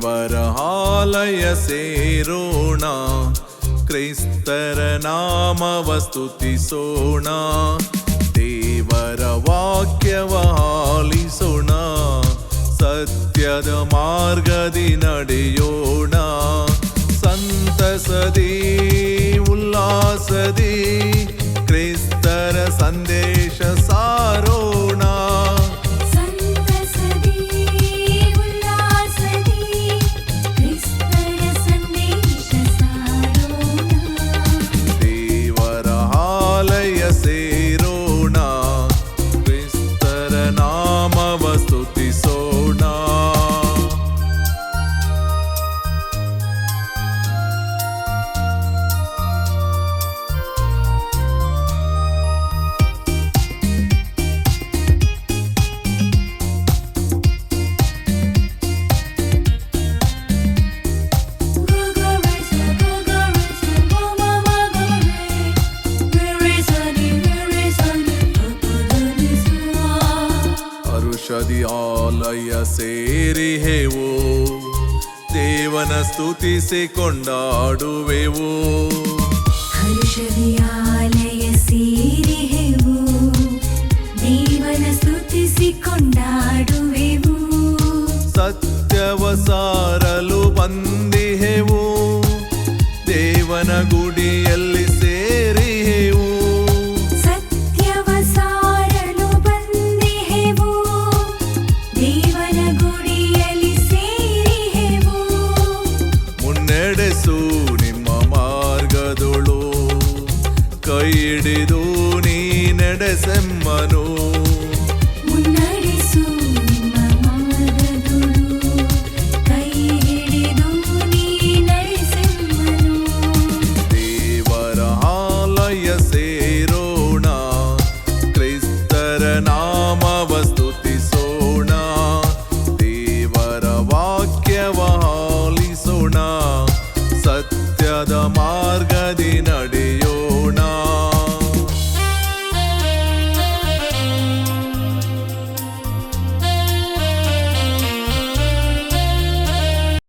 ದೇವರ ಆಲಯ ಸೇರೋಣ, ಕ್ರಿಸ್ತರ ನಾಮವ ಸ್ತುತಿಸೋಣ, ದೇವರ ವಾಕ್ಯವ ಆಲಿಸೋಣ, ಸತ್ಯದ ಮಾರ್ಗದಿ ನಡೆಯೋಣ, ಸಂತಸದಿ ಉಲ್ಲಾಸದಿ ಕ್ರಿಸ್ತರ ಸಂದೇಶ ಸಾರೋಣ. ಸಂತಸದಿ ಉಲ್ಲಾಸದಿ ಕ್ರಿಸ್ತರ ಸಂದೇಶ ಸಾರೋಣ. ದೇವರ ಆಲಯ ಸೇರೋಣ, ಕ್ರಿಸ್ತರ ನಾಮವ ಸ್ತುತಿಸೋಣ. ಹರುಷದಿ ಆಲಯ ಸೇರಿಹೆವು, ದೇವನ ಸ್ತುತಿಸಿ ಕೊಂಡಾಡುವೆವು. ಹರುಷದಿ ಆಲಯ ಸೇರಿಹೆವು, ದೇವನ ಸ್ತುತಿಸಿ ಕೊಂಡಾಡುವೆವು. ಸತ್ಯವ ಸಾರಲು ಬಂದಿಹೆವು, ದೇವನ ಗುಣ